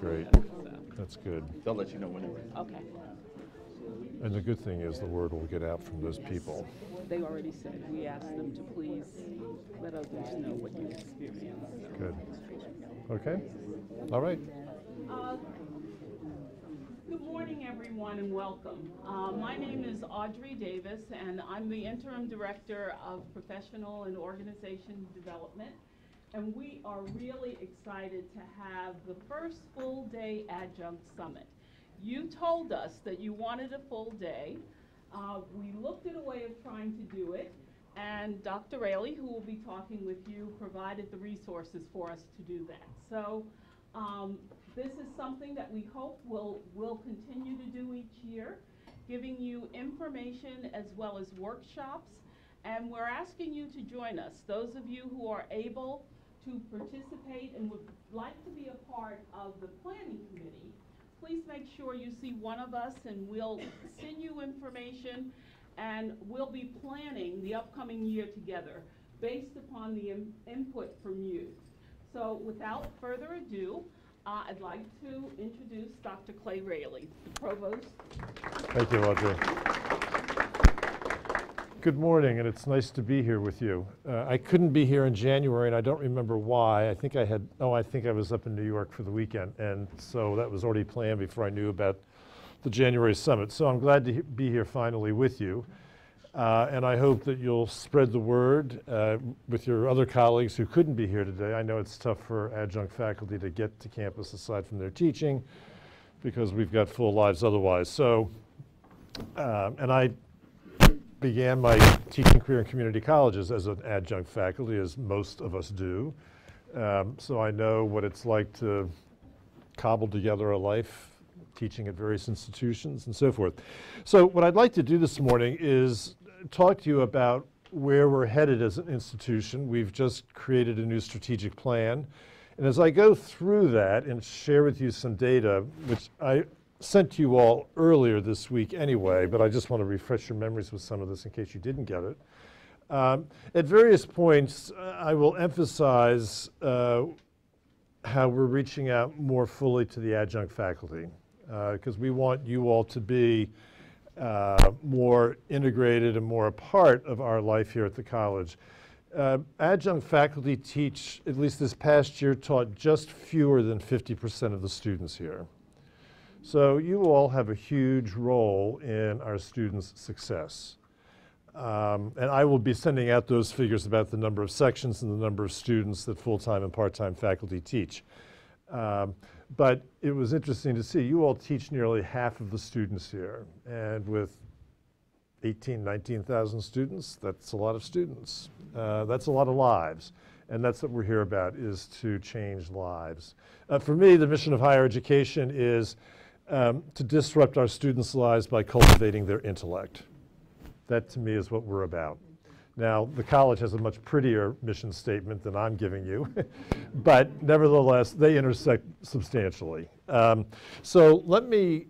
great. So That's good. They'll let you know when they're ready. okay. And the good thing is the word will get out from those people. They already said we asked them to please let others know what you experienced. So. Good. Okay. All right. Good morning, everyone, and welcome. My name is Audrey Davis, and I'm the Interim Director of Professional and Organization Development. And we are really excited to have the first full-day Adjunct Summit. You told us that you wanted a full day. We looked at a way of trying to do it, and Dr. Railey, who will be talking with you, provided the resources for us to do that. So this is something that we hope we'll continue to do each year, giving you information as well as workshops. And we're asking you to join us. Those of you who are able to participate and would like to be a part of the planning committee, please make sure you see one of us, and we'll send you information, and we'll be planning the upcoming year together based upon the input from you. So without further ado, I'd like to introduce Dr. Clay Railey, the Provost. Thank you, Audrey. Good morning, and it's nice to be here with you. I couldn't be here in January, and I don't remember why. I think I was up in New York for the weekend, and so that was already planned before I knew about the January summit. So I'm glad to be here finally with you, and I hope that you'll spread the word with your other colleagues who couldn't be here today. I know it's tough for adjunct faculty to get to campus aside from their teaching, because we've got full lives otherwise. So, and I began my teaching career in community colleges as an adjunct faculty, as most of us do. So I know what it's like to cobble together a life teaching at various institutions and so forth. So what I'd like to do this morning is talk to you about where we're headed as an institution. We've just created a new strategic plan. And as I go through that and share with you some data, which I sent to you all earlier this week anyway, but I just want to refresh your memories with some of this in case you didn't get it. At various points, I will emphasize how we're reaching out more fully to the adjunct faculty, because we want you all to be more integrated and more a part of our life here at the college. Adjunct faculty teach, at least this past year, taught just fewer than 50% of the students here. So you all have a huge role in our students' success. And I will be sending out those figures about the number of sections and the number of students that full-time and part-time faculty teach. But it was interesting to see you all teach nearly half of the students here. And with 19,000 students, that's a lot of students. That's a lot of lives. And that's what we're here about, is to change lives. For me, the mission of higher education is to disrupt our students' lives by cultivating their intellect. That, to me, is what we're about. Now, the college has a much prettier mission statement than I'm giving you, but nevertheless, they intersect substantially. So let me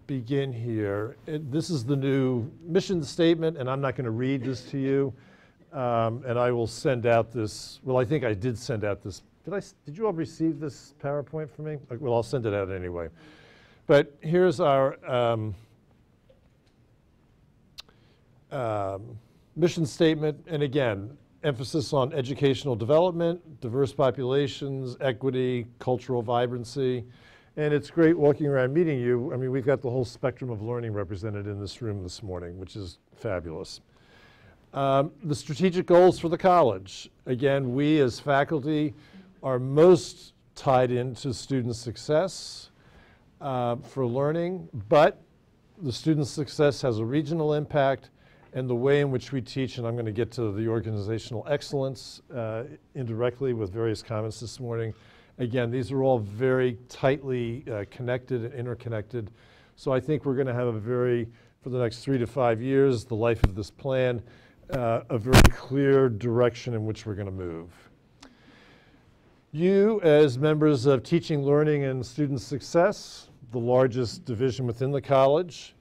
begin here. This is the new mission statement, and I'm not going to read this to you. And I will send out this, well, I think I did send out this. Did you all receive this PowerPoint from me? Well, I'll send it out anyway. But here's our mission statement. And again, emphasis on educational development, diverse populations, equity, cultural vibrancy. And it's great walking around meeting you. I mean, we've got the whole spectrum of learning represented in this room this morning, which is fabulous. The strategic goals for the college. Again, we as faculty are most tied into student success for learning, but the student success has a regional impact, and the way in which we teach, and I'm going to get to the organizational excellence indirectly with various comments this morning. Again, these are all very tightly connected and interconnected. So I think we're going to have for the next 3 to 5 years, the life of this plan, a very clear direction in which we're going to move. You, as members of Teaching, Learning, and Student Success, the largest division within the college,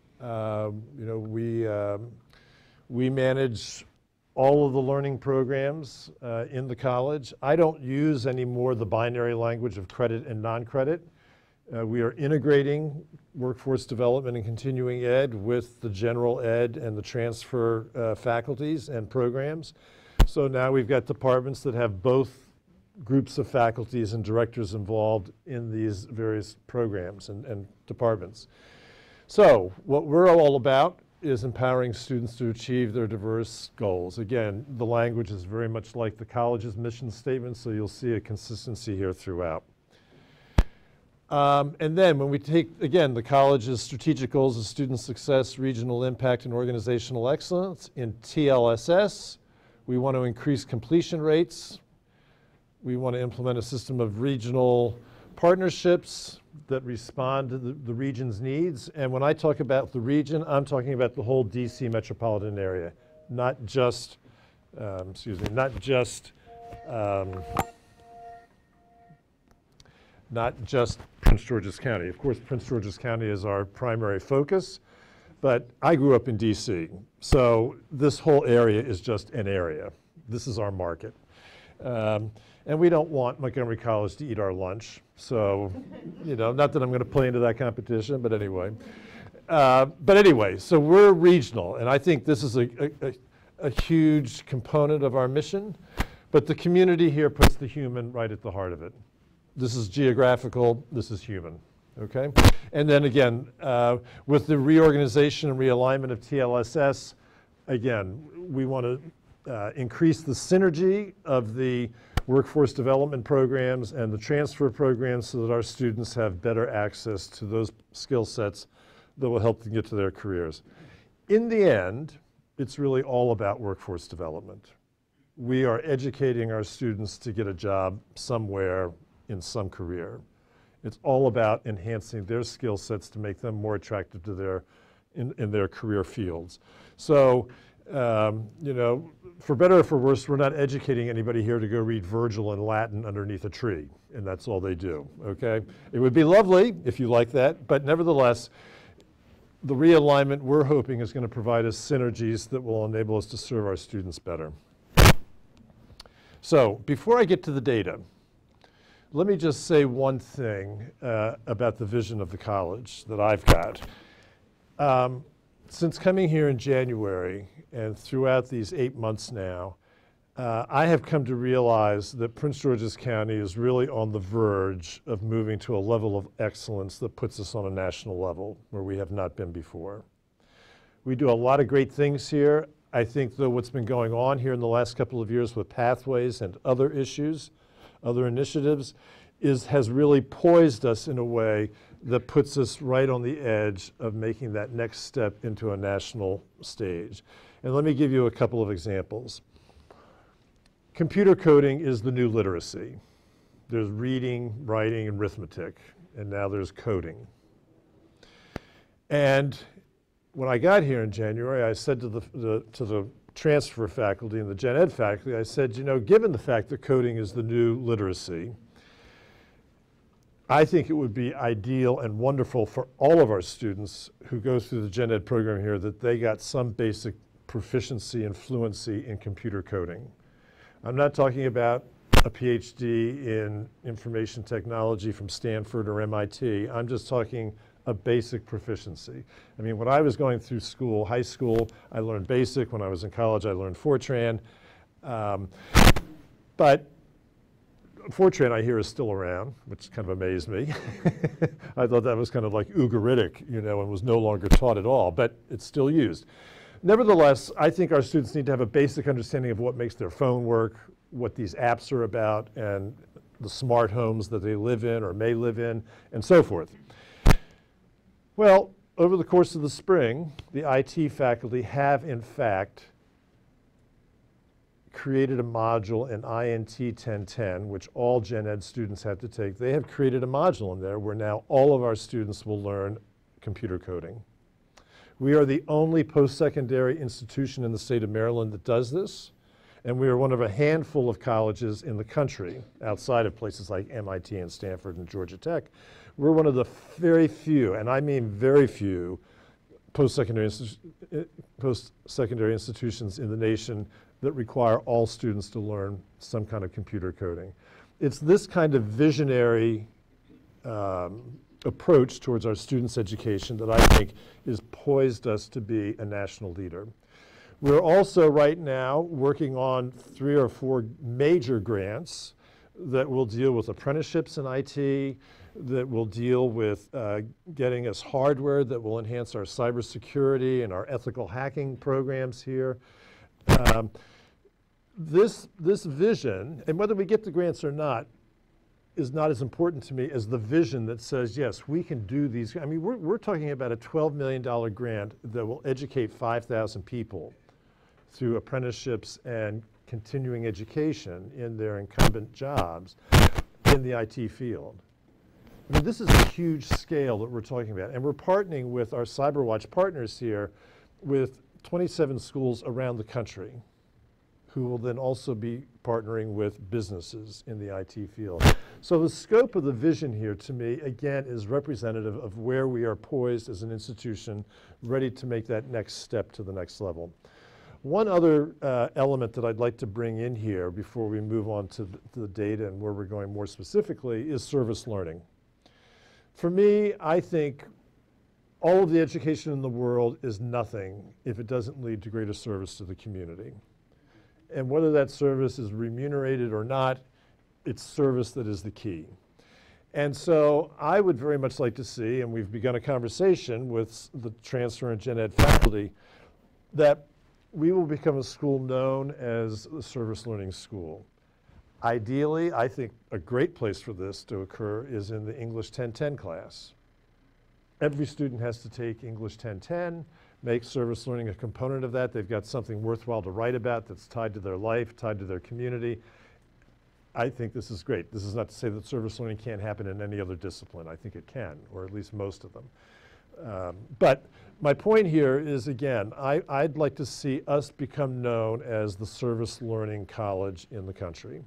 we manage all of the learning programs in the college. I don't use anymore the binary language of credit and non-credit. We are integrating workforce development and continuing ed with the general ed and the transfer faculties and programs. So now we've got departments that have both groups of faculties and directors involved in these various programs and departments. So what we're all about is empowering students to achieve their diverse goals. Again, the language is very much like the college's mission statement, so you'll see a consistency here throughout. And then when we take, again, the college's strategic goals of student success, regional impact, and organizational excellence in TLSS, we want to increase completion rates. We want to implement a system of regional partnerships that respond to the region's needs. And when I talk about the region, I'm talking about the whole DC metropolitan area, not just, not just Prince George's County. Of course, Prince George's County is our primary focus, but I grew up in DC, so this whole area is just an area. This is our market. And we don't want Montgomery College to eat our lunch, so, you know, not that I'm going to play into that competition, but anyway. So we're regional, and I think this is a huge component of our mission, but the community here puts the human right at the heart of it. This is geographical, this is human, okay? And then again, with the reorganization and realignment of TLSS, again, we want to increase the synergy of the workforce development programs and the transfer programs so that our students have better access to those skill sets that will help them get to their careers. In the end, it's really all about workforce development. We are educating our students to get a job somewhere in some career. It's all about enhancing their skill sets to make them more attractive to in their career fields. So, you know, for better or for worse, we're not educating anybody here to go read Virgil in Latin underneath a tree, and that's all they do, okay? It would be lovely if you like that, but nevertheless, the realignment we're hoping is going to provide us synergies that will enable us to serve our students better. So, before I get to the data, let me just say one thing about the vision of the college that I've got. Since coming here in January and throughout these 8 months now, I have come to realize that Prince George's County is really on the verge of moving to a level of excellence that puts us on a national level where we have not been before. We do a lot of great things here. I think though what's been going on here in the last couple of years with pathways and other issues, other initiatives, has really poised us in a way that puts us right on the edge of making that next step into a national stage. And let me give you a couple of examples. Computer coding is the new literacy. There's reading, writing, and arithmetic, and now there's coding. And when I got here in January, I said to the transfer faculty and the gen ed faculty, I said, you know, given the fact that coding is the new literacy, I think it would be ideal and wonderful for all of our students who go through the gen ed program here that they got some basic proficiency and fluency in computer coding. I'm not talking about a PhD in information technology from Stanford or MIT. I'm just talking a basic proficiency. I mean, when I was going through school, high school, I learned BASIC. When I was in college, I learned Fortran. But Fortran, I hear, is still around, which kind of amazed me. I thought that was kind of like Ugaritic, you know, and was no longer taught at all, but it's still used. Nevertheless, I think our students need to have a basic understanding of what makes their phone work, what these apps are about, and the smart homes that they live in or may live in, and so forth. Well, over the course of the spring, the IT faculty have, in fact, created a module in INT 1010, which all gen ed students had to take. They have created a module in there where now all of our students will learn computer coding. We are the only post-secondary institution in the state of Maryland that does this, and we are one of a handful of colleges in the country, outside of places like MIT and Stanford and Georgia Tech. We're one of the very few, and I mean very few, post-secondary institutions in the nation that require all students to learn some kind of computer coding. It's this kind of visionary approach towards our students' education that I think is poised us to be a national leader. We're also right now working on 3 or 4 major grants that will deal with apprenticeships in IT, that will deal with getting us hardware that will enhance our cybersecurity and our ethical hacking programs here. This vision, and whether we get the grants or not, is not as important to me as the vision that says, yes, we can do these. I mean, we're talking about a $12 million grant that will educate 5,000 people through apprenticeships and continuing education in their incumbent jobs in the IT field. I mean, this is a huge scale that we're talking about, and we're partnering with our CyberWatch partners here with 27 schools around the country who will then also be partnering with businesses in the IT field. So the scope of the vision here, to me, again, is representative of where we are poised as an institution, ready to make that next step to the next level. One other element that I'd like to bring in here before we move on to the data and where we're going more specifically is service learning. For me, I think all of the education in the world is nothing if it doesn't lead to greater service to the community. And whether that service is remunerated or not, it's service that is the key. And so I would very much like to see, and we've begun a conversation with the transfer and gen ed faculty, that we will become a school known as the service learning school. Ideally, I think a great place for this to occur is in the English 1010 class. Every student has to take English 1010, make service learning a component of that. They've got something worthwhile to write about that's tied to their life, tied to their community. I think this is great. This is not to say that service learning can't happen in any other discipline. I think it can, or at least most of them. But my point here is, again, I'd like to see us become known as the service learning college in the country,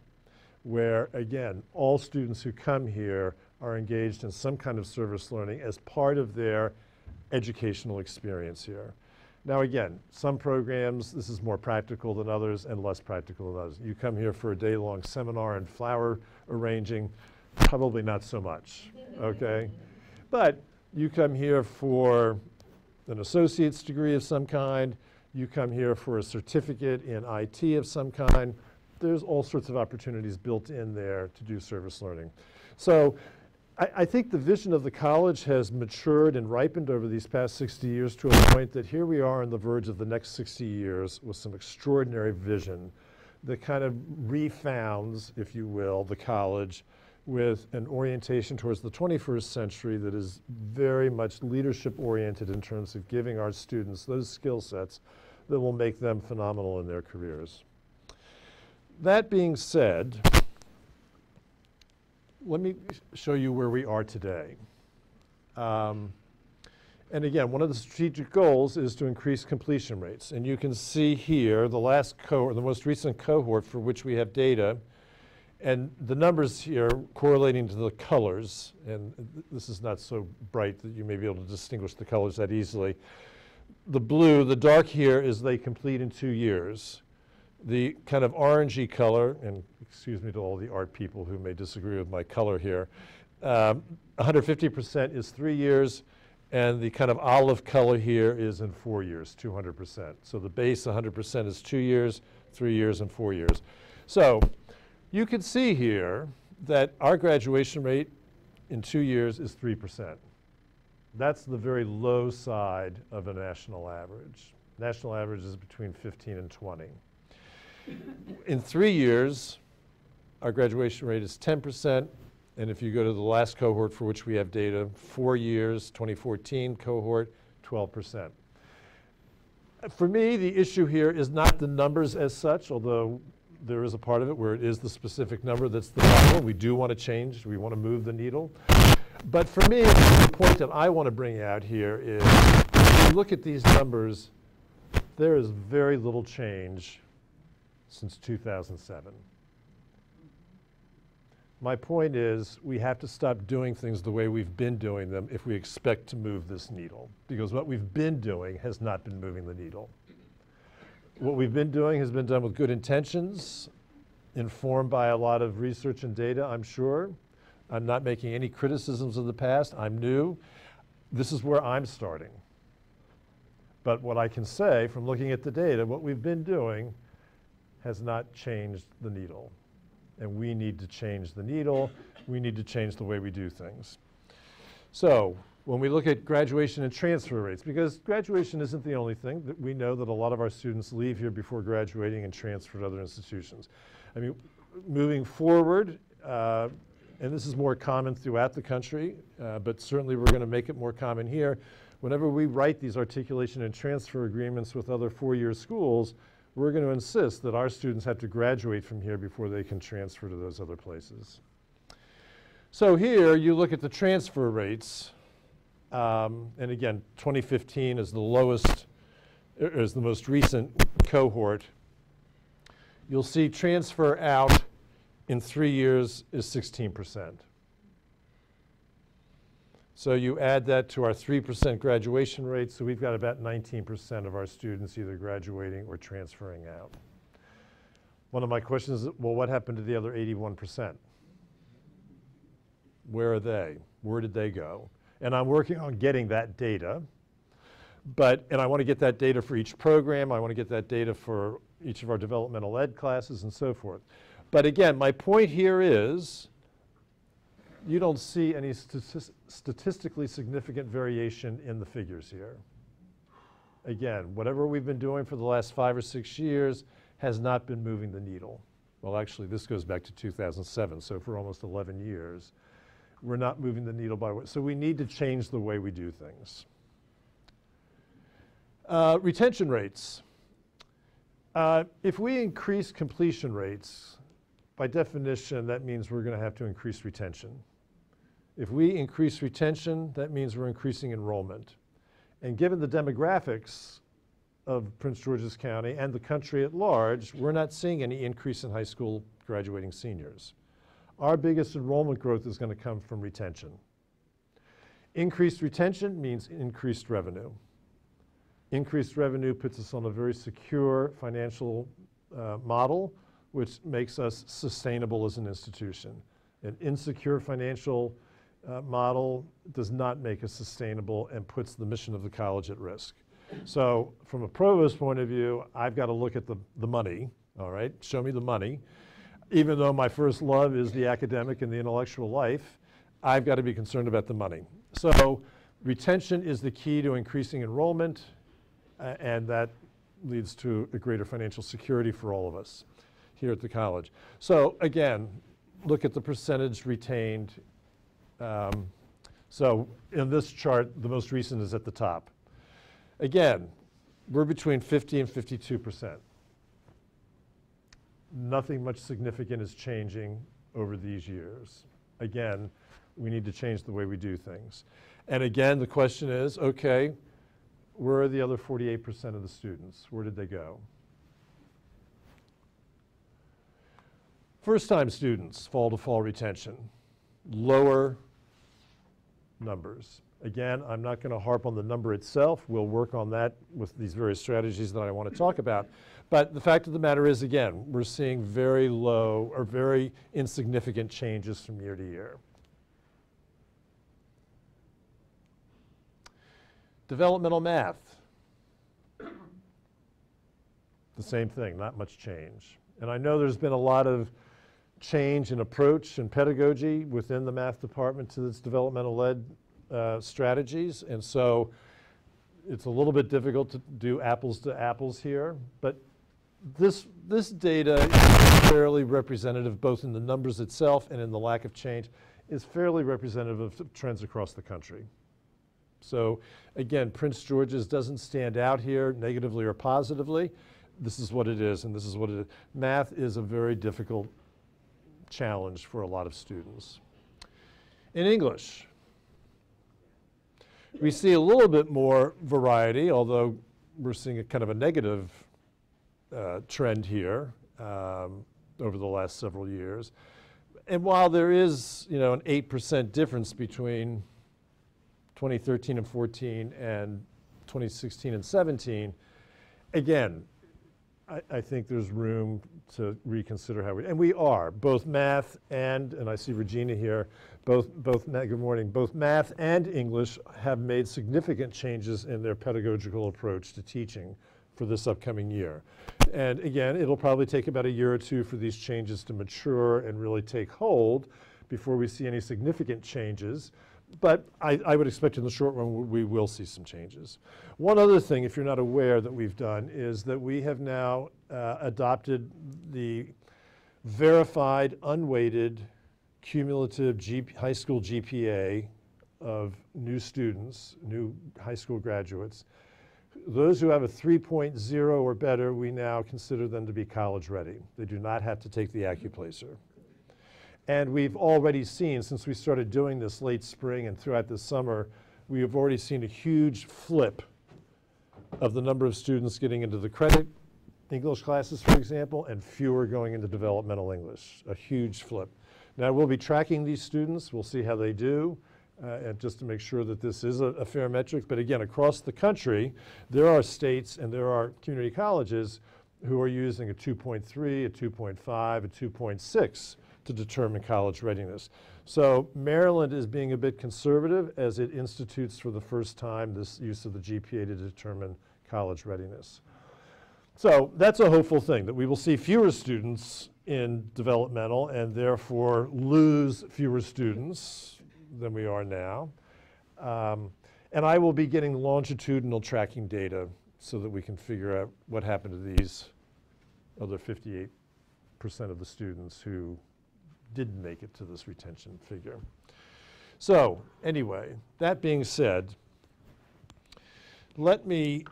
where, again, all students who come here are engaged in some kind of service learning as part of their educational experience here. Now, again, some programs, this is more practical than others and less practical than others. You come here for a day-long seminar in flower arranging, probably not so much, okay? But you come here for an associate's degree of some kind, you come here for a certificate in IT of some kind, there's all sorts of opportunities built in there to do service learning. So I think the vision of the college has matured and ripened over these past 60 years to a point that here we are on the verge of the next 60 years with some extraordinary vision that kind of refounds, if you will, the college with an orientation towards the 21st century that is very much leadership oriented in terms of giving our students those skill sets that will make them phenomenal in their careers. That being said, let me show you where we are today. And again, one of the strategic goals is to increase completion rates. And you can see here the last cohort, the most recent cohort for which we have data, and the numbers here correlating to the colors, and this is not so bright that you may be able to distinguish the colors that easily. The blue, the dark here, is they complete in 2 years. The kind of orangey color, and excuse me to all the art people who may disagree with my color here, 150% is 3 years, and the kind of olive color here is in 4 years, 200%. So the base 100% is 2 years, 3 years, and 4 years. So you can see here that our graduation rate in 2 years is 3%. That's the very low side of a national average. National average is between 15 and 20. In 3 years, our graduation rate is 10%, and if you go to the last cohort for which we have data, 4 years, 2014 cohort, 12%. For me, the issue here is not the numbers as such, although there is a part of it where it is the specific number that's the problem. We do want to change, we want to move the needle. But for me, the point that I want to bring out here is, if you look at these numbers, there is very little change since 2007. My point is we have to stop doing things the way we've been doing them if we expect to move this needle, because what we've been doing has not been moving the needle. What we've been doing has been done with good intentions, informed by a lot of research and data, I'm sure. I'm not making any criticisms of the past. I'm new. This is where I'm starting. But what I can say from looking at the data, what we've been doing has not changed the needle. And we need to change the needle. We need to change the way we do things. So when we look at graduation and transfer rates, because graduation isn't the only thing, that we know that a lot of our students leave here before graduating and transfer to other institutions. I mean, moving forward, and this is more common throughout the country, but certainly we're going to make it more common here. Whenever we write these articulation and transfer agreements with other four-year schools, we're going to insist that our students have to graduate from here before they can transfer to those other places. So here you look at the transfer rates, and again, 2015 is the lowest, is the most recent cohort. You'll see transfer out in 3 years is 16%. So you add that to our 3% graduation rate, so we've got about 19% of our students either graduating or transferring out. One of my questions is, well, what happened to the other 81%? Where are they? Where did they go? And I'm working on getting that data, and I want to get that data for each program. I want to get that data for each of our developmental ed classes and so forth. But again, my point here is you don't see any statistically significant variation in the figures here. Again, whatever we've been doing for the last 5 or 6 years has not been moving the needle. Well, actually, this goes back to 2007, so for almost 11 years, we're not moving the needle by what. So we need to change the way we do things. Retention rates. If we increase completion rates, by definition, that means we're going to have to increase retention. If we increase retention, that means we're increasing enrollment. And given the demographics of Prince George's County and the country at large, we're not seeing any increase in high school graduating seniors. Our biggest enrollment growth is going to come from retention. Increased retention means increased revenue. Increased revenue puts us on a very secure financial model, which makes us sustainable as an institution. An insecure financial model does not make us sustainable and puts the mission of the college at risk. So from a provost point of view, I've got to look at the money, all right? Show me the money. Even though my first love is the academic and the intellectual life, I've got to be concerned about the money. So retention is the key to increasing enrollment, and that leads to a greater financial security for all of us here at the college. So again, look at the percentage retained. So in this chart, the most recent is at the top. Again, we're between 50 and 52%. Nothing much significant is changing over these years. Again, we need to change the way we do things. And again, the question is, okay, where are the other 48% of the students? Where did they go? First-time students, fall-to-fall retention, lower numbers. Again, I'm not going to harp on the number itself. We'll work on that with these various strategies that I want to talk about. But the fact of the matter is, again, we're seeing very low or very insignificant changes from year to year. Developmental math. The same thing, not much change. And I know there's been a lot of change in approach and pedagogy within the math department to this developmental ed strategies, and so it's a little bit difficult to do apples to apples here, but this data is fairly representative both in the numbers itself and in the lack of change, is fairly representative of trends across the country. So again, Prince George's doesn't stand out here negatively or positively. This is what it is, and this is what it is. Math is a very difficult challenge for a lot of students. In English, we see a little bit more variety, although we're seeing a kind of a negative trend here over the last several years. And while there is, you know, an 8% difference between 2013 and 14 and 2016 and 17, again, I think there's room to reconsider how and we are, both math and I see Regina here, good morning, both math and English have made significant changes in their pedagogical approach to teaching for this upcoming year. And again, it'll probably take about a year or two for these changes to mature and really take hold before we see any significant changes. But I would expect in the short run we will see some changes. One other thing, if you're not aware, that we've done is that we have now adopted the verified, unweighted, cumulative high school GPA of new students, new high school graduates. Those who have a 3.0 or better, we now consider them to be college ready. They do not have to take the AccuPlacer. And we've already seen, since we started doing this late spring and throughout the summer, we have already seen a huge flip of the number of students getting into the credit English classes, for example, and fewer going into developmental English, a huge flip. Now we'll be tracking these students, we'll see how they do, and just to make sure that this is a fair metric. But again, across the country, there are states and there are community colleges who are using a 2.3, a 2.5, a 2.6 to determine college readiness. So Maryland is being a bit conservative as it institutes for the first time this use of the GPA to determine college readiness. So that's a hopeful thing, that we will see fewer students in developmental and therefore lose fewer students than we are now. And I will be getting longitudinal tracking data so that we can figure out what happened to these other 58% of the students who didn't make it to this retention figure. So anyway, that being said, let me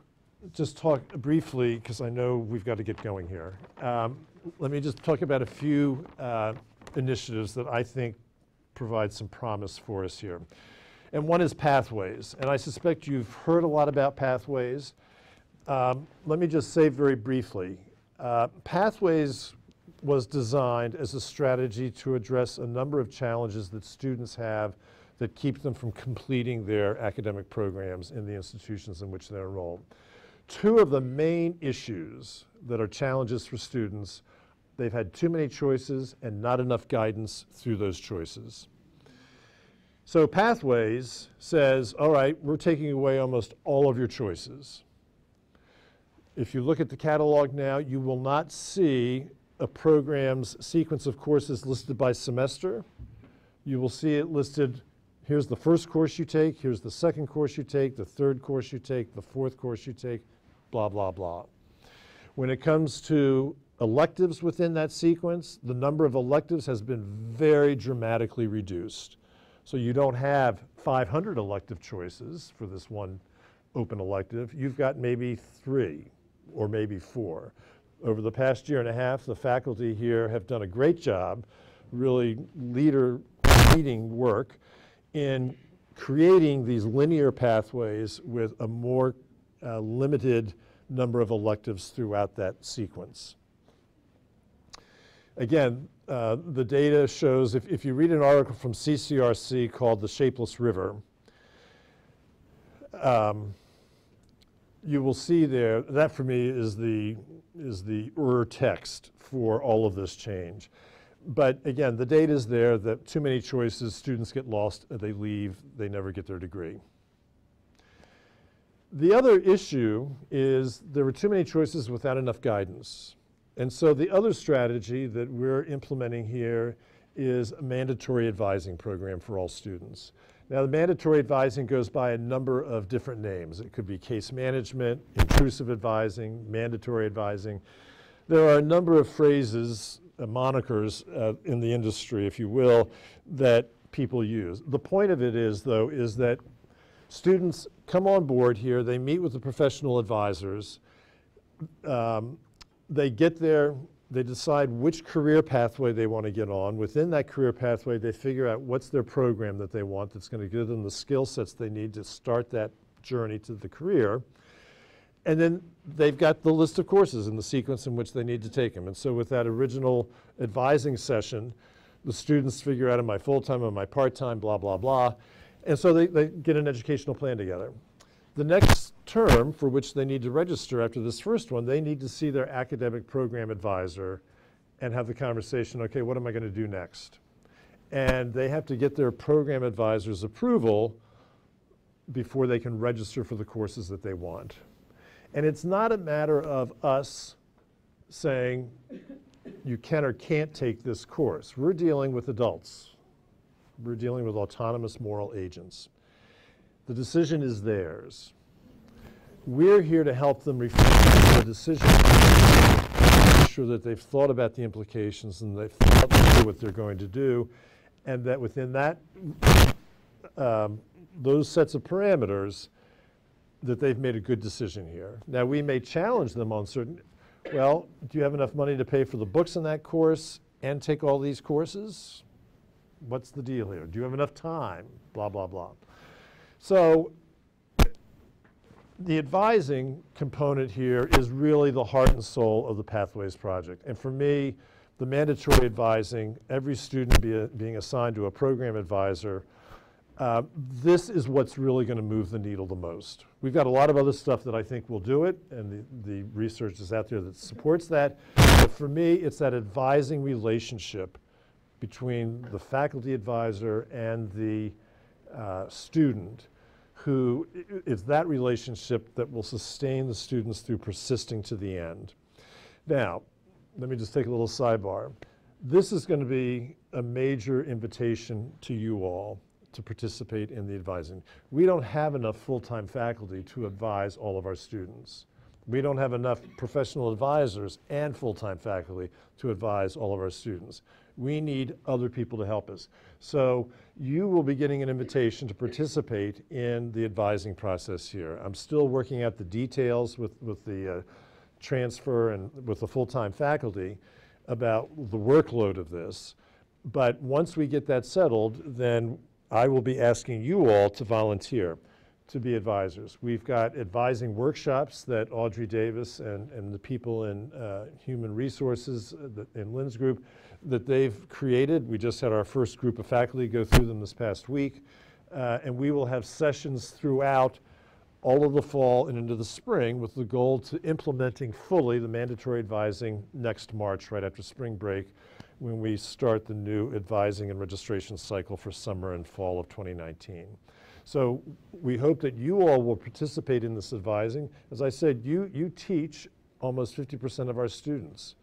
just talk briefly, because I know we've got to get going here. Let me just talk about a few initiatives that I think provide some promise for us here. And one is pathways. And I suspect you've heard a lot about pathways. Let me just say very briefly, pathways was designed as a strategy to address a number of challenges that students have that keep them from completing their academic programs in the institutions in which they're enrolled. Two of the main issues that are challenges for students, they've had too many choices and not enough guidance through those choices. So Pathways says, all right, we're taking away almost all of your choices. If you look at the catalog now, you will not see a program's sequence of courses listed by semester. You will see it listed, here's the first course you take, here's the second course you take, the third course you take, the fourth course you take, blah, blah, blah. When it comes to electives within that sequence, the number of electives has been very dramatically reduced. So you don't have 500 elective choices for this one open elective. You've got maybe 3 or maybe 4. Over the past year and a half, the faculty here have done a great job, really leading work in creating these linear pathways with a more limited number of electives throughout that sequence. Again, the data shows, if you read an article from CCRC called The Shapeless River, you will see there, that for me is the text for all of this change. But again, the data is there that too many choices, students get lost, they leave, they never get their degree. The other issue is there were too many choices without enough guidance. And so the other strategy that we're implementing here is a mandatory advising program for all students. Now, the mandatory advising goes by a number of different names. It could be case management, intrusive advising, mandatory advising. There are a number of phrases, monikers in the industry, if you will, that people use. The point of it is, though, is that students come on board here, they meet with the professional advisors, they get there, they decide which career pathway they want to get on. Within that career pathway, they figure out what's their program that they want that's going to give them the skill sets they need to start that journey to the career. And then they've got the list of courses in the sequence in which they need to take them. And so with that original advising session, The students figure out, am I full-time, am I part-time, blah, blah, blah. And so they get an educational plan together. The next term for which they need to register after this first one, they need to see their academic program advisor and have the conversation, okay, what am I going to do next? And they have to get their program advisor's approval before they can register for the courses that they want. And it's not a matter of us saying you can or can't take this course. We're dealing with adults. We're dealing with autonomous moral agents. The decision is theirs. We're here to help them reflect the decision, make sure that they've thought about the implications and they've thought through what they're going to do, and that within that, those sets of parameters, that they've made a good decision here. Now, we may challenge them on certain, well, do you have enough money to pay for the books in that course and take all these courses? What's the deal here? Do you have enough time? Blah, blah, blah. So the advising component here is really the heart and soul of the Pathways Project. And for me, the mandatory advising, every student being assigned to a program advisor, this is what's really going to move the needle the most. We've got a lot of other stuff that I think will do it, and the research is out there that supports that. But for me, it's that advising relationship between the faculty advisor and the student, who is that relationship that will sustain the students through persisting to the end. Now, let me just take a little sidebar. This is going to be a major invitation to you all to participate in the advising. We don't have enough full-time faculty to advise all of our students. We don't have enough professional advisors and full-time faculty to advise all of our students. We need other people to help us. So you will be getting an invitation to participate in the advising process here. I'm still working out the details with the transfer and with the full-time faculty about the workload of this. But once we get that settled, then I will be asking you all to volunteer to be advisors. We've got advising workshops that Audrey Davis and the people in Human Resources in Lynn's group that they've created. We just had our first group of faculty go through them this past week. And we will have sessions throughout all of the fall and into the spring with the goal to implementing fully the mandatory advising next March, right after spring break, when we start the new advising and registration cycle for summer and fall of 2019. So we hope that you all will participate in this advising. As I said, you teach almost 50% of our students.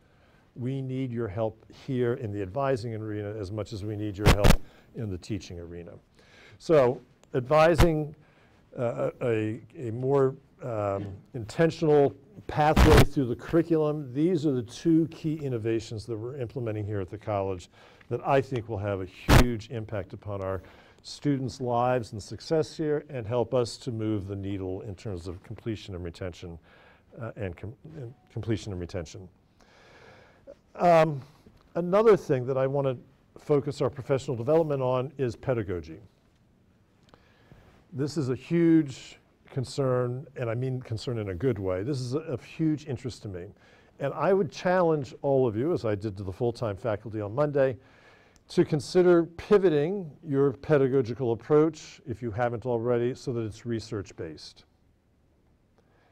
We need your help here in the advising arena as much as we need your help in the teaching arena. So advising a more intentional pathway through the curriculum. These are the two key innovations that we're implementing here at the college that I think will have a huge impact upon our students' lives and success here and help us to move the needle in terms of completion and retention completion and retention. Another thing that I want to focus our professional development on is pedagogy. This is a huge concern, and I mean concern in a good way. This is of huge interest to me. And I would challenge all of you, as I did to the full-time faculty on Monday, to consider pivoting your pedagogical approach, if you haven't already, so that it's research-based.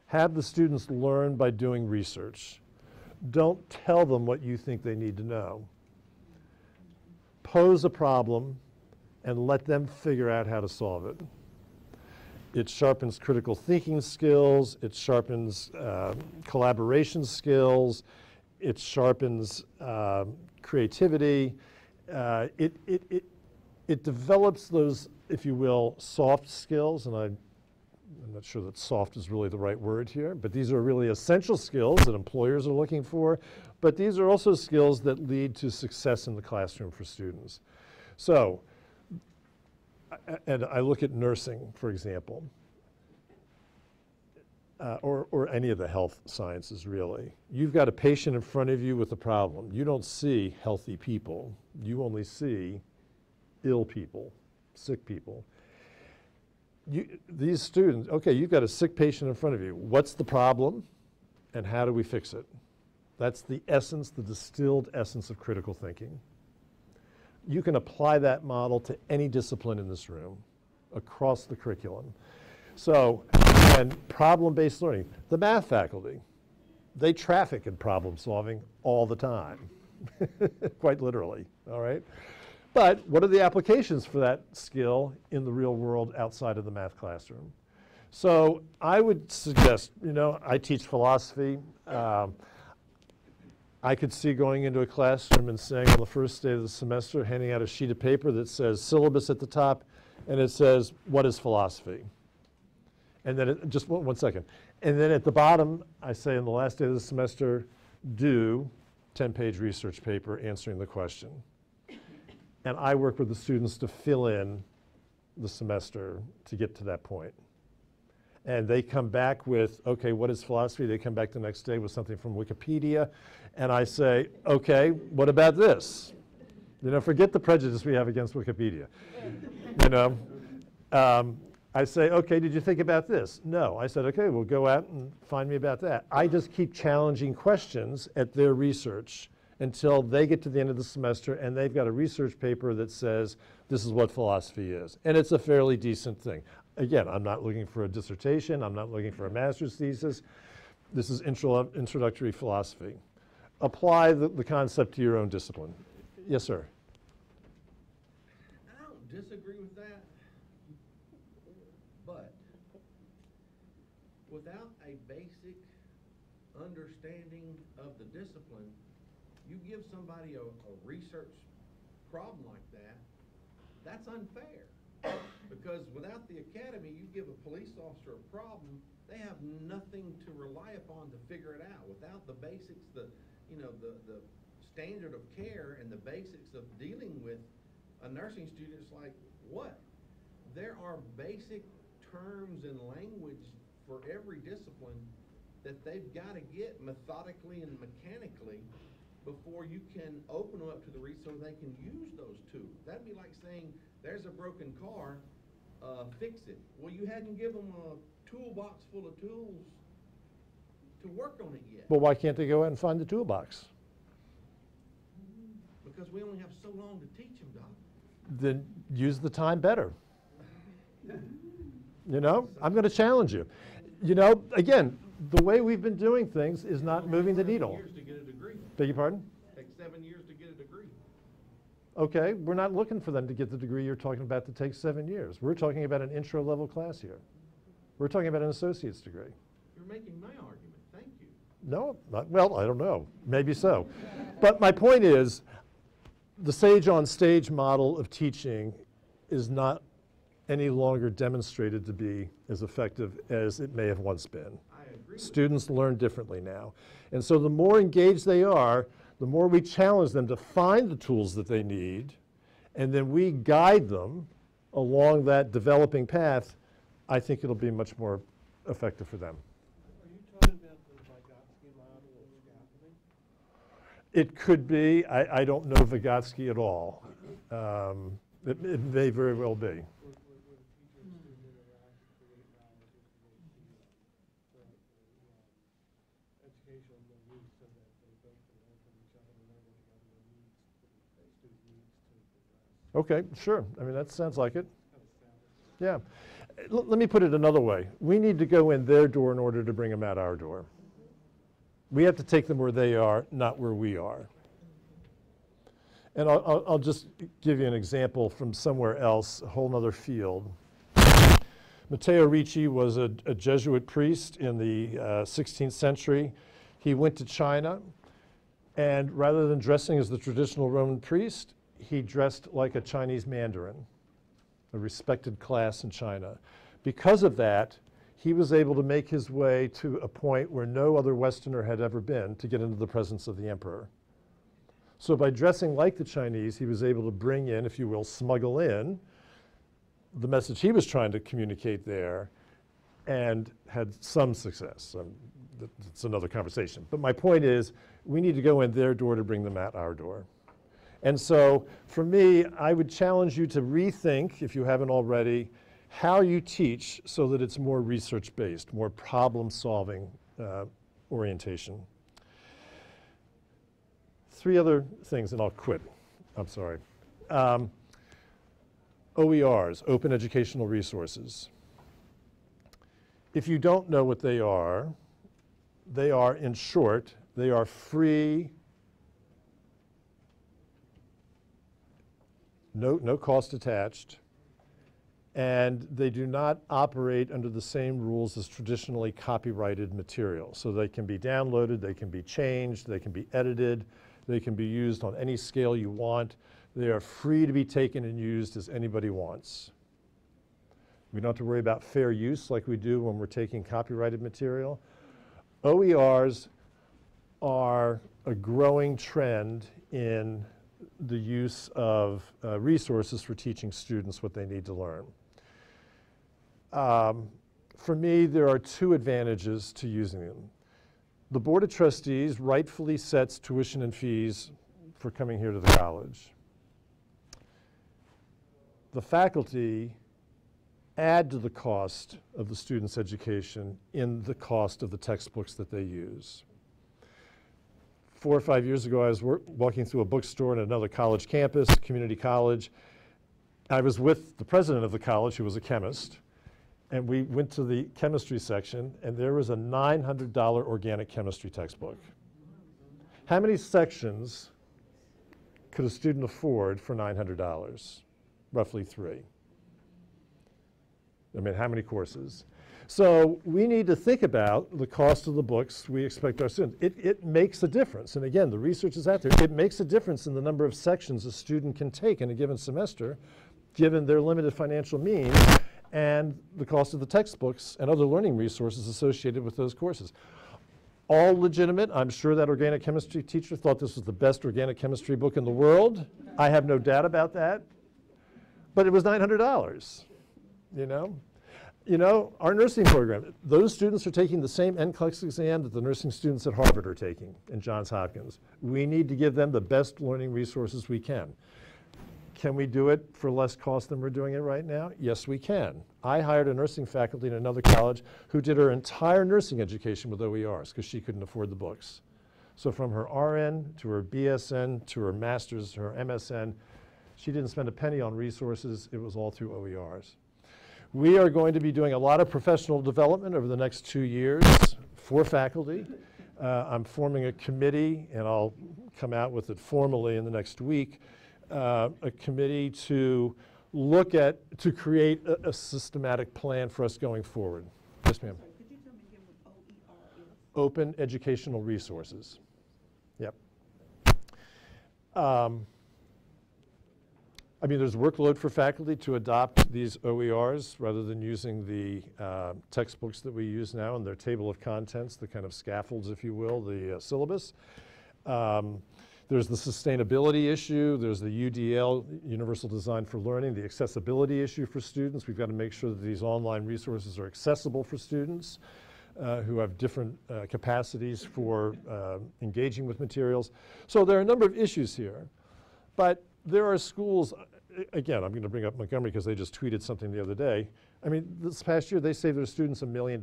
Have the students learn by doing research. Don't tell them what you think they need to know. Pose a problem and let them figure out how to solve it. It sharpens critical thinking skills, it sharpens collaboration skills, it sharpens creativity. It develops those, if you will, soft skills, and I'm not sure that soft is really the right word here, but these are really essential skills that employers are looking for, but these are also skills that lead to success in the classroom for students. So, and I look at nursing, for example, or any of the health sciences, really. You've got a patient in front of you with a problem. You don't see healthy people. You only see ill people, sick people. These students, okay, you've got a sick patient in front of you. What's the problem, and how do we fix it? That's the essence, the distilled essence of critical thinking. you can apply that model to any discipline in this room across the curriculum. So, and problem-based learning. The math faculty, they traffic in problem solving all the time, quite literally, all right? But what are the applications for that skill in the real world outside of the math classroom? So I would suggest, you know, I teach philosophy. I could see going into a classroom and saying on the first day of the semester, handing out a sheet of paper that says syllabus at the top, and it says, what is philosophy? And then, just one second. And then at the bottom, I say on the last day of the semester, do 10-page research paper answering the question. And I work with the students to fill in the semester to get to that point. And they come back with, okay, what is philosophy? They come back the next day with something from Wikipedia. And I say, okay, what about this? You know, forget the prejudice we have against Wikipedia. You know, I say, okay, did you think about this? No. I said, okay, well, go out and find me about that. I just keep challenging questions at their research until they get to the end of the semester and they've got a research paper that says this is what philosophy is. And it's a fairly decent thing. Again, I'm not looking for a dissertation. I'm not looking for a master's thesis. This is introductory philosophy. Apply the concept to your own discipline. Yes, sir. I don't disagree with that, but without a basic understanding of the discipline, you give somebody a research problem like that, that's unfair. Because without the academy, you give a police officer a problem, they have nothing to rely upon to figure it out. Without the basics, the standard of care and the basics of dealing with a nursing student, it's like, what? There are basic terms and language for every discipline that they've got to get methodically and mechanically before you can open them up to the reader so they can use those tools. That'd be like saying, there's a broken car, fix it. Well, you hadn't given them a toolbox full of tools to work on it yet. Well, why can't they go out and find the toolbox? Because we only have so long to teach them, Doc. Then use the time better. You know, I'm going to challenge you. You know, again, the way we've been doing things is not moving the needle. 7 years to get a degree. Beg your pardon? Takes 7 years to get a degree. Okay, we're not looking for them to get the degree you're talking about that takes 7 years. We're talking about an intro level class here. We're talking about an associate's degree. You're making my argument. Thank you. No, not, well, I don't know. Maybe so. But my point is, the sage on stage model of teaching is not any longer demonstrated to be as effective as it may have once been. I agree. Students learn differently now. And so the more engaged they are, the more we challenge them to find the tools that they need, and then we guide them along that developing path, I think it'll be much more effective for them. Are you talking about the Vygotsky model of scaffolding? It could be. I don't know Vygotsky at all. It may very well be. Where the teacher-student interaction create knowledge and create the educational needs so that they both can learn from each other and learn what the other needs, the student needs to address. Okay, sure. I mean, that sounds like it. How it sounds. Yeah. Let me put it another way. We need to go in their door in order to bring them out our door. We have to take them where they are, not where we are. And I'll just give you an example from somewhere else, a whole nother field. Matteo Ricci was a Jesuit priest in the 16th century. He went to China, and rather than dressing as the traditional Roman priest, he dressed like a Chinese mandarin, a respected class in China. Because of that, he was able to make his way to a point where no other Westerner had ever been to get into the presence of the emperor. So by dressing like the Chinese, he was able to bring in, if you will, smuggle in the message he was trying to communicate there, and had some success. It's another conversation. But my point is, we need to go in their door to bring them at our door. And so for me, I would challenge you to rethink, if you haven't already, how you teach so that it's more research-based, more problem-solving orientation. 3 other things, and I'll quit. I'm sorry. OERs, Open Educational Resources. If you don't know what they are, in short, they are free, no cost attached, and they do not operate under the same rules as traditionally copyrighted material. So they can be downloaded, they can be changed, they can be edited, they can be used on any scale you want. They are free to be taken and used as anybody wants. We don't have to worry about fair use like we do when we're taking copyrighted material. OERs are a growing trend in the use of resources for teaching students what they need to learn. For me, there are two advantages to using them. The Board of Trustees rightfully sets tuition and fees for coming here to the college. The faculty add to the cost of the student's education in the cost of the textbooks that they use. 4 or 5 years ago, I was walking through a bookstore in another college campus, community college. I was with the president of the college, who was a chemist, and we went to the chemistry section, and there was a $900 organic chemistry textbook. How many sections could a student afford for $900? Roughly 3. I mean, how many courses? So we need to think about the cost of the books we expect our students. It makes a difference. And again, the research is out there. It makes a difference in the number of sections a student can take in a given semester, given their limited financial means and the cost of the textbooks and other learning resources associated with those courses. All legitimate. I'm sure that organic chemistry teacher thought this was the best organic chemistry book in the world. I have no doubt about that. But it was $900, you know? You know, our nursing program, those students are taking the same NCLEX exam that the nursing students at Harvard are taking and Johns Hopkins. We need to give them the best learning resources we can. Can we do it for less cost than we're doing it right now? Yes, we can. I hired a nursing faculty in another college who did her entire nursing education with OERs because she couldn't afford the books. So from her RN to her BSN to her master's to her MSN, she didn't spend a penny on resources. It was all through OERs. We are going to be doing a lot of professional development over the next 2 years for faculty. I'm forming a committee, and I'll come out with it formally in the next week, a committee to look at, to create a systematic plan for us going forward. Yes, ma'am. Could you tell me again what OER is? Open Educational Resources. Yep. I mean, there's workload for faculty to adopt these OERs rather than using the textbooks that we use now in their table of contents, the kind of scaffolds, if you will, the syllabus. There's the sustainability issue. There's the UDL, Universal Design for Learning, the accessibility issue for students. We've got to make sure that these online resources are accessible for students who have different capacities for engaging with materials. So there are a number of issues here. But there are schools, again, I'm going to bring up Montgomery because they just tweeted something the other day. I mean, this past year, they saved their students $1 million.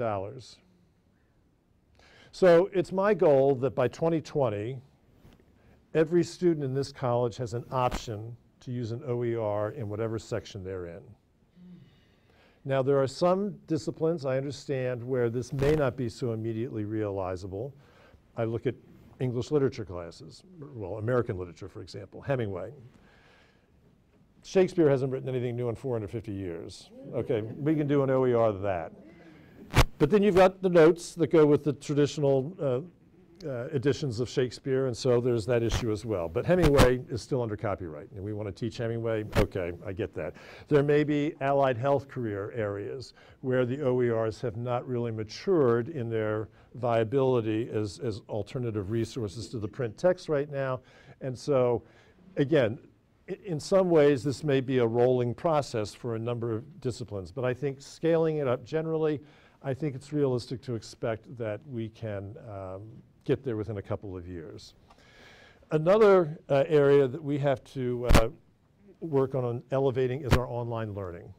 So it's my goal that by 2020, every student in this college has an option to use an OER in whatever section they're in. Now, there are some disciplines, I understand, where this may not be so immediately realizable. I look at English literature classes, well, American literature, for example, Hemingway. Shakespeare hasn't written anything new in 450 years. Okay, we can do an OER of that. But then you've got the notes that go with the traditional editions of Shakespeare, and so there's that issue as well. But Hemingway is still under copyright, and we want to teach Hemingway. Okay, I get that. There may be allied health career areas where the OERs have not really matured in their viability as alternative resources to the print text right now. And so, again, in some ways, this may be a rolling process for a number of disciplines, but I think scaling it up generally, I think it's realistic to expect that we can get there within a couple of years. Another area that we have to work on elevating is our online learning.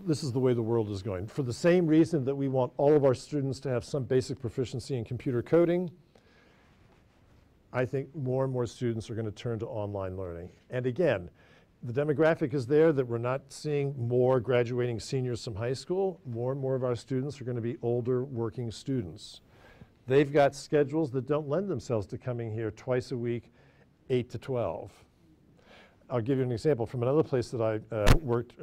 This is the way the world is going. For the same reason that we want all of our students to have some basic proficiency in computer coding, I think more and more students are going to turn to online learning. And again, the demographic is there that we're not seeing more graduating seniors from high school. More and more of our students are going to be older working students. They've got schedules that don't lend themselves to coming here twice a week, 8 to 12. I'll give you an example from another place that I worked.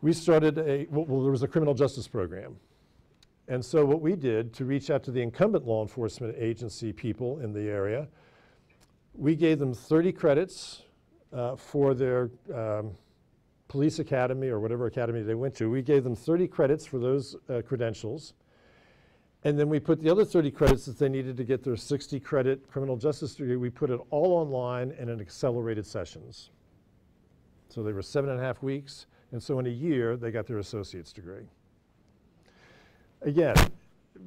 We started well, there was a criminal justice program. And so what we did to reach out to the incumbent law enforcement agency people in the area, we gave them 30 credits for their police academy or whatever academy they went to. We gave them 30 credits for those credentials. And then we put the other 30 credits that they needed to get their 60 credit criminal justice degree, we put it all online and in accelerated sessions. So they were 7.5 weeks. And so in a year, they got their associate's degree. Again,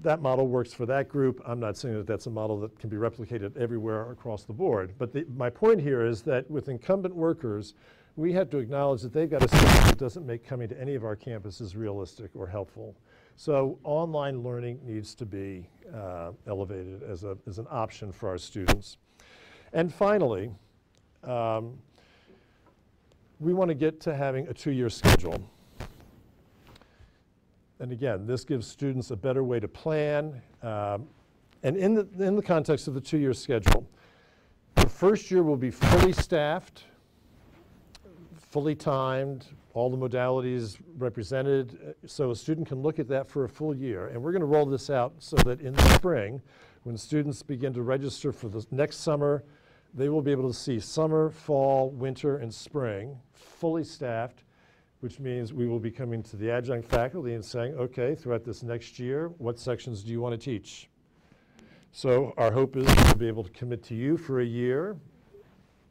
that model works for that group. I'm not saying that that's a model that can be replicated everywhere across the board. But my point here is that with incumbent workers, we have to acknowledge that they've got a system that doesn't make coming to any of our campuses realistic or helpful. So online learning needs to be elevated as an option for our students. And finally, we want to get to having a 2-year schedule. And again, this gives students a better way to plan. And in the context of the 2-year schedule, the first year will be fully staffed, fully timed, all the modalities represented, so a student can look at that for a full year. And we're going to roll this out so that in the spring, when students begin to register for the next summer, they will be able to see summer, fall, winter, and spring, fully staffed, which means we will be coming to the adjunct faculty and saying, okay, throughout this next year, what sections do you want to teach? So our hope is to be able to commit to you for a year,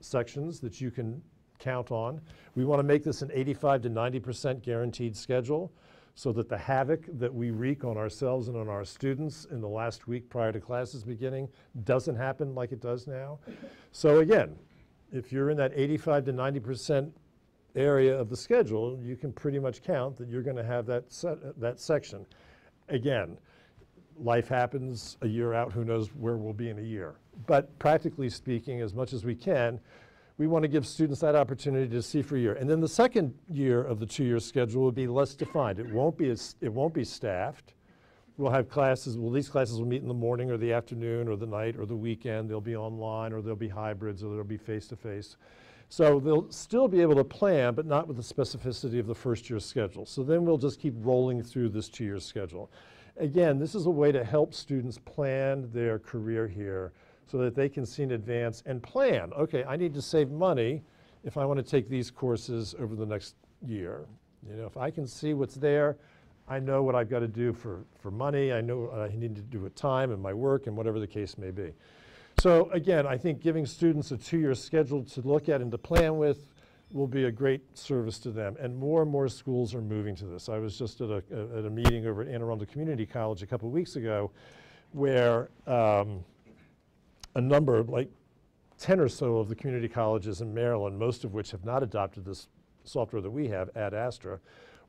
sections that you can count on. We want to make this an 85 to 90% guaranteed schedule so that the havoc that we wreak on ourselves and on our students in the last week prior to classes beginning doesn't happen like it does now. So again, if you're in that 85 to 90% area of the schedule, you can pretty much count that you're going to have that section. Again, life happens a year out, who knows where we'll be in a year. But practically speaking, as much as we can, we want to give students that opportunity to see for a year. And then the second year of the 2-year schedule will be less defined. It won't be staffed. We'll have classes, these classes will meet in the morning or the afternoon or the night or the weekend. They'll be online or they'll be hybrids or they'll be face-to-face. So they'll still be able to plan, but not with the specificity of the first year schedule. So then we'll just keep rolling through this 2-year schedule. Again, this is a way to help students plan their career here so that they can see in advance and plan, okay, I need to save money if I want to take these courses over the next year. You know, if I can see what's there, I know what I've got to do for money, I know what I need to do with time and my work and whatever the case may be. So again, I think giving students a 2-year schedule to look at and to plan with will be a great service to them. And more schools are moving to this. I was just at a meeting over at Anne Arundel Community College a couple of weeks ago where a number, like 10 or so of the community colleges in Maryland, most of which have not adopted this software that we have, Ad Astra,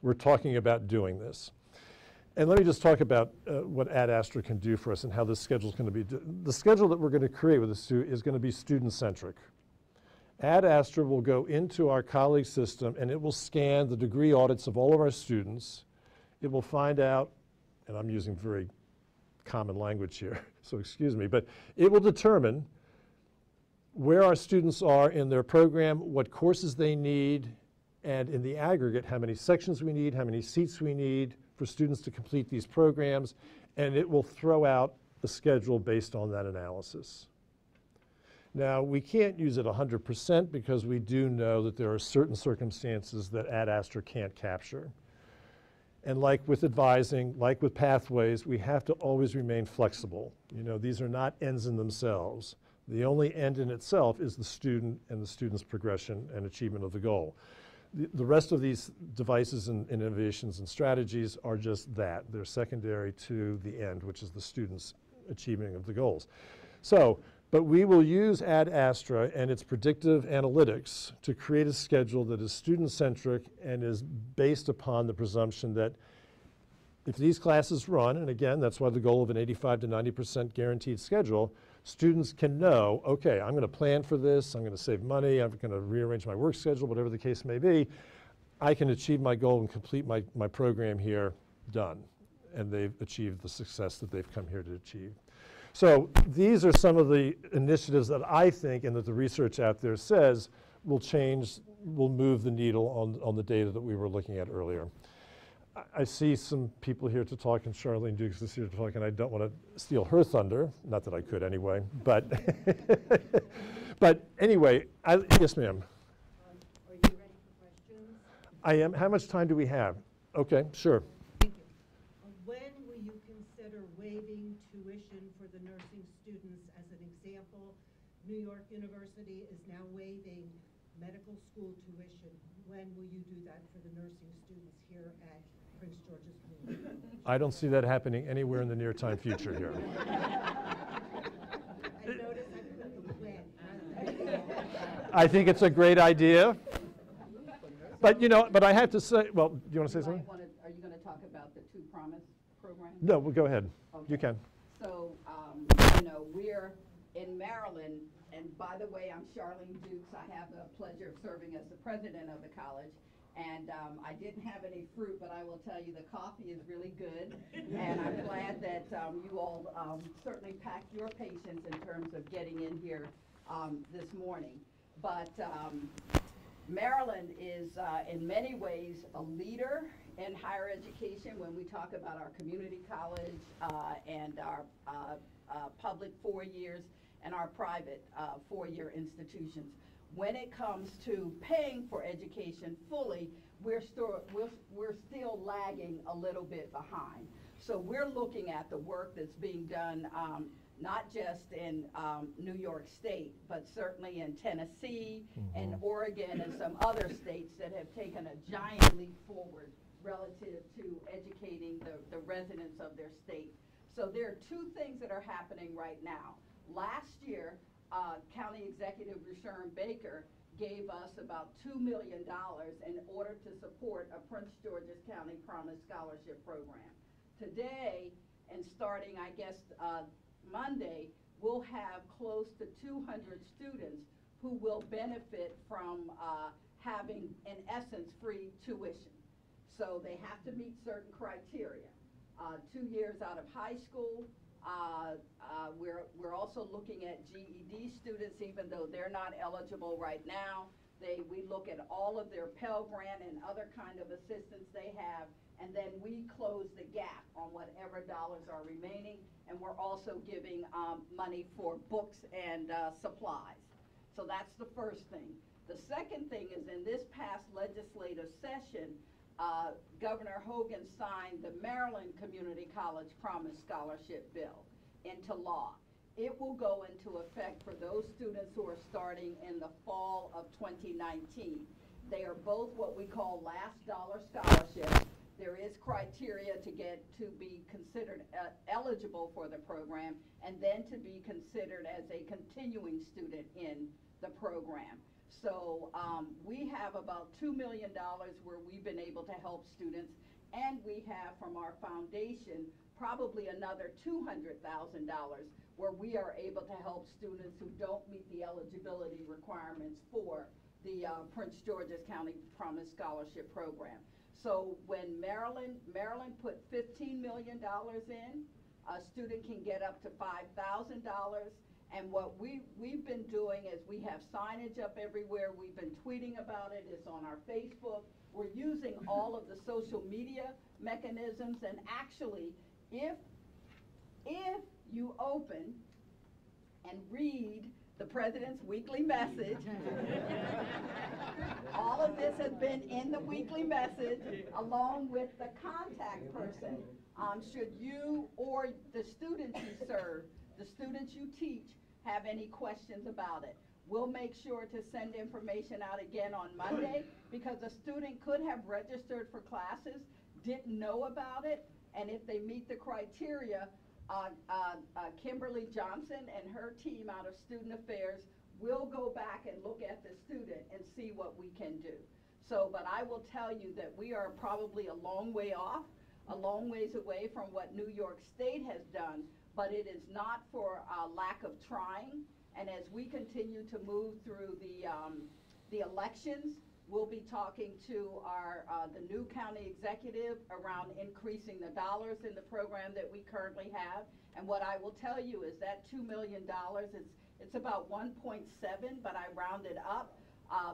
we're talking about doing this. And let me just talk about what Ad Astra can do for us and how this schedule is going to be. The schedule that we're going to create with this is going to be student-centric. Ad Astra will go into our colleague system and it will scan the degree audits of all of our students. It will find out, and I'm using very common language here, so excuse me, but it will determine where our students are in their program, what courses they need, and in the aggregate, how many sections we need, how many seats we need for students to complete these programs, and it will throw out a schedule based on that analysis. Now, we can't use it 100% because we do know that there are certain circumstances that Ad Astra can't capture. And like with advising, like with pathways, we have to always remain flexible. You know, these are not ends in themselves. The only end in itself is the student and the student's progression and achievement of the goal. The rest of these devices and innovations and strategies are just that. They're secondary to the end, which is the student's achievement of the goals. So, but we will use Ad Astra and its predictive analytics to create a schedule that is student-centric and is based upon the presumption that if these classes run, and again, that's why the goal of an 85 to 90% guaranteed schedule, students can know, okay, I'm going to plan for this, I'm going to save money, I'm going to rearrange my work schedule, whatever the case may be. I can achieve my goal and complete my program here, done. And they've achieved the success that they've come here to achieve. So these are some of the initiatives that I think, and that the research out there says, will move the needle on the data that we were looking at earlier. I see some people here to talk, and Charlene Dukes is here to talk, and I don't want to steal her thunder, not that I could anyway, but, but anyway, yes ma'am. Are you ready for questions? I am. How much time do we have? Okay, sure. When will you consider waiving tuition for the nursing students? As an example, New York University is now waiving medical school tuition. When will you do that for the nursing students here at Prince George's Community College? I don't see that happening anywhere in the near time future here. I noticed I put the when. I think it's a great idea. But you know, but I have to say, well, do you want to say something? Are you going to talk about the Two Promise program? No, well, go ahead. Okay. You can. So, we're in Maryland, and by the way, I'm Charlene Dukes. I have the pleasure of serving as the president of the college. And I didn't have any fruit, but I will tell you the coffee is really good. And I'm glad that you all certainly packed your patience in terms of getting in here this morning. But Maryland is in many ways a leader in higher education when we talk about our community college and our public 4 years and our private 4-year institutions. When it comes to paying for education fully, we're still lagging a little bit behind. So we're looking at the work that's being done not just in New York State, but certainly in Tennessee and Oregon and some other states that have taken a giant leap forward relative to educating the residents of their state. So there are two things that are happening right now. Last year, County Executive Rushion Baker gave us about $2 million in order to support a Prince George's County Promise Scholarship Program. Today, and starting, I guess, Monday, we'll have close to 200 students who will benefit from having, in essence, free tuition. So they have to meet certain criteria. 2 years out of high school. We're also looking at GED students, even though they're not eligible right now. We look at all of their Pell Grant and other kind of assistance they have, and then we close the gap on whatever dollars are remaining, and we're also giving money for books and supplies. So that's the first thing. The second thing is, in this past legislative session, Governor Hogan signed the Maryland Community College Promise Scholarship Bill into law. It will go into effect for those students who are starting in the fall of 2019. They are both what we call last dollar scholarships. There is criteria to be considered eligible for the program, and then to be considered as a continuing student in the program. So we have about $2 million where we've been able to help students, and we have from our foundation probably another $200,000 where we are able to help students who don't meet the eligibility requirements for the Prince George's County Promise Scholarship Program. So when Maryland put $15 million in, a student can get up to $5,000. And what we've been doing is we have signage up everywhere. We've been tweeting about it. It's on our Facebook. We're using all of the social media mechanisms. And actually, if you open and read the President's weekly message, all of this has been in the weekly message, along with the contact person. Should you or the students you serve, the students you teach, have any questions about it, we'll make sure to send information out again on Monday, because a student could have registered for classes, didn't know about it, and if they meet the criteria, Kimberly Johnson and her team out of Student Affairs will go back and look at the student and see what we can do. So, but I will tell you that we are probably a long way off, a long ways away from what New York State has done, but it is not for lack of trying. And as we continue to move through the elections, we'll be talking to the new county executive around increasing the dollars in the program that we currently have. And what I will tell you is that $2 million, it's about 1.7, but I rounded up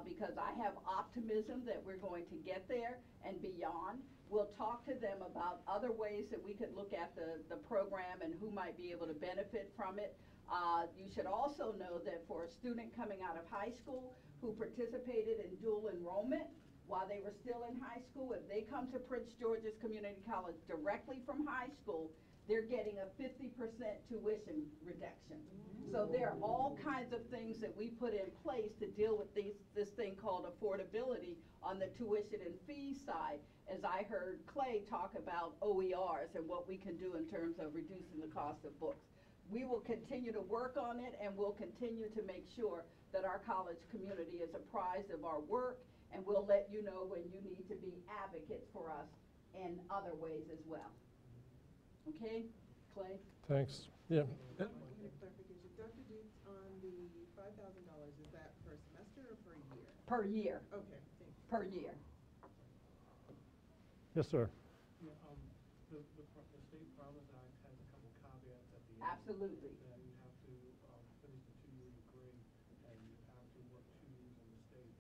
because I have optimism that we're going to get there and beyond. We'll talk to them about other ways that we could look at the program and who might be able to benefit from it. You should also know that for a student coming out of high school who participated in dual enrollment while they were still in high school, if they come to Prince George's Community College directly from high school, they're getting a 50% tuition reduction. So there are all kinds of things that we put in place to deal with this thing called affordability on the tuition and fees side, as I heard Clay talk about OERs and what we can do in terms of reducing the cost of books. We will continue to work on it, and we'll continue to make sure that our college community is apprised of our work, and we'll let you know when you need to be advocates for us in other ways as well. Okay, Clay? Thanks. Yeah. Point of clarification, Dr. Dietz, on the $5,000, is that per semester or per year? Per year, Okay, thank you. per year. Yes, sir. Yeah, the State Promise Act has a couple caveats at the end. Absolutely. That you have to finish the 2-year degree, and you have to work 2 years in the state.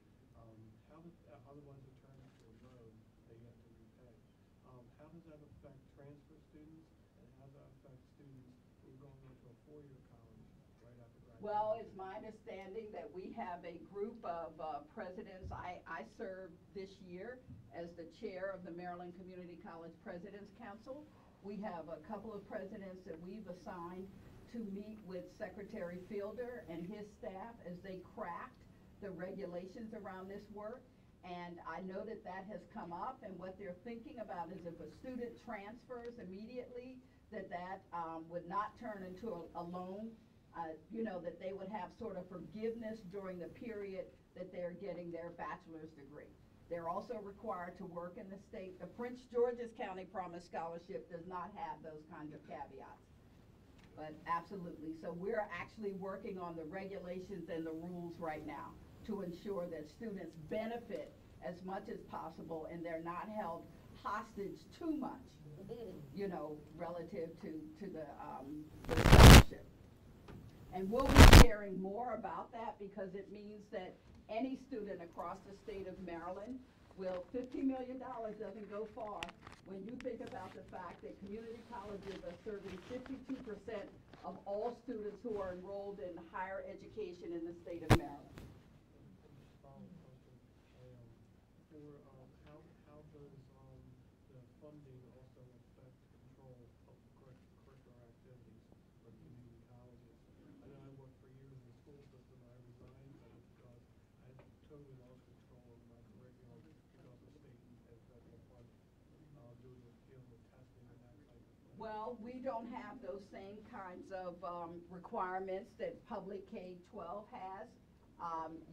Otherwise it turns to a loan that you have to repay. How does that affect transfer students, and how does that affect students who are going into a 4-year college right after graduation? Well, it's my understanding that we have a group of presidents. I served this year as the chair of the Maryland Community College President's Council. We have a couple of presidents that we've assigned to meet with Secretary Fielder and his staff as they craft the regulations around this work. And I know that that has come up, and what they're thinking about is if a student transfers immediately, that would not turn into a loan, you know, that they would have sort of forgiveness during the period that they're getting their bachelor's degree. They're also required to work in the state. The Prince George's County Promise Scholarship does not have those kinds of caveats. But absolutely, so we're actually working on the regulations and the rules right now to ensure that students benefit as much as possible and they're not held hostage too much, you know, relative to the scholarship. And we'll be sharing more about that because it means that any student across the state of Maryland $50 million doesn't go far when you think about the fact that community colleges are serving 52% of all students who are enrolled in higher education in the state of Maryland. Follow-up question. How does the funding also affect control of curricular activities for community colleges? I know I worked for years in the school system, and I resigned from it because I totally lost control of my curriculum because of state and federal funding, dealing with testing and that type of thing. Well, we don't have those same kinds of requirements that public K-12 has.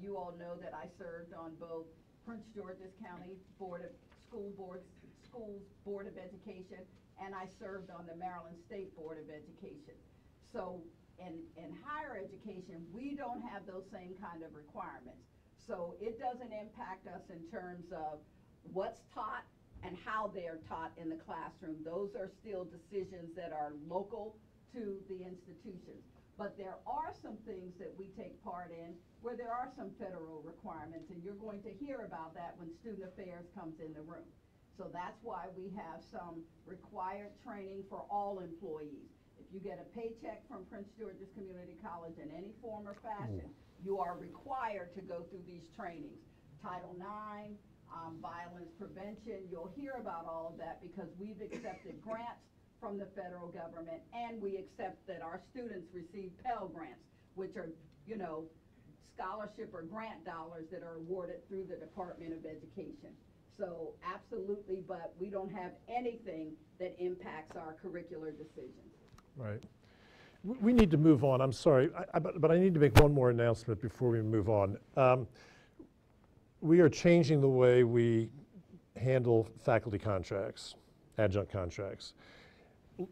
You all know that I served on both Prince George's County Schools Board of Education, and I served on the Maryland State Board of Education. So in higher education, we don't have those same kind of requirements. So it doesn't impact us in terms of what's taught and how they are taught in the classroom. Those are still decisions that are local to the institutions. But there are some things that we take part in where there are some federal requirements, and you're going to hear about that when Student Affairs comes in the room. So that's why we have some required training for all employees. If you get a paycheck from Prince George's Community College in any form or fashion, you are required to go through these trainings. Title IX, violence prevention, you'll hear about all of that because we've accepted grants from the federal government, and we accept that our students receive Pell Grants, which are, you know, scholarship or grant dollars that are awarded through the Department of Education. So absolutely, but we don't have anything that impacts our curricular decisions. Right. We need to move on. I'm sorry, but I need to make one more announcement before we move on. We are changing the way we handle faculty contracts, adjunct contracts.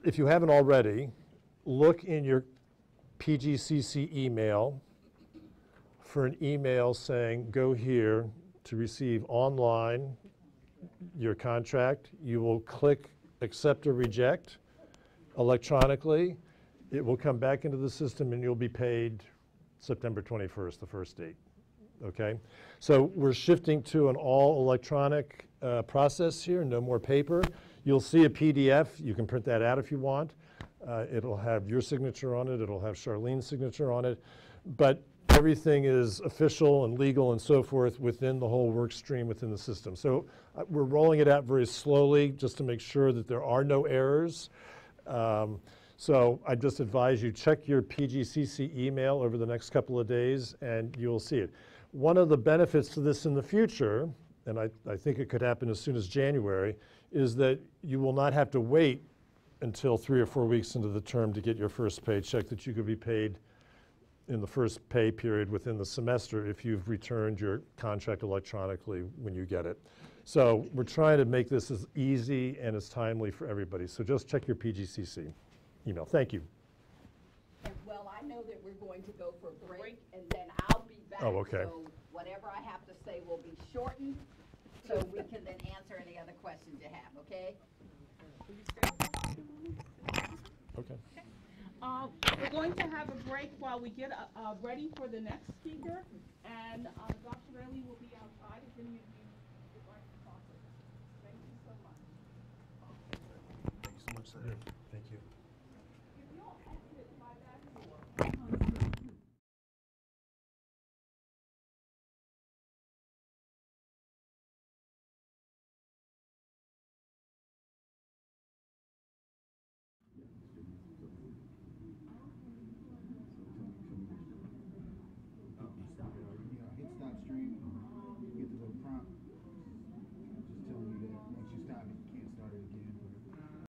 If you haven't already, look in your PGCC email for an email saying, go here to receive online your contract. You will click accept or reject electronically. It will come back into the system and you'll be paid September 21st, the first date. Okay? So we're shifting to an all electronic process here, no more paper. You'll see a PDF. You can print that out if you want. It'll have your signature on it. It'll have Charlene's signature on it. But everything is official and legal and so forth within the whole work stream within the system. So we're rolling it out very slowly just to make sure that there are no errors. So I just advise you check your PGCC email over the next couple of days and you'll see it. One of the benefits to this in the future, and I think it could happen as soon as January, is that you will not have to wait until 3 or 4 weeks into the term to get your first paycheck, that you could be paid in the first pay period within the semester if you've returned your contract electronically when you get it. So we're trying to make this as easy and as timely for everybody. So just check your PGCC email. Thank you. And well, I know that we're going to go for a break and then I'll be back. Oh, okay. So whatever I have to say will be shortened so we can then answer any other questions you have, okay? Okay. We're going to have a break while we get ready for the next speaker, and Dr. Railey will be outside if any of you would like to talk with us. Thank you so much. Thank you so much, sir.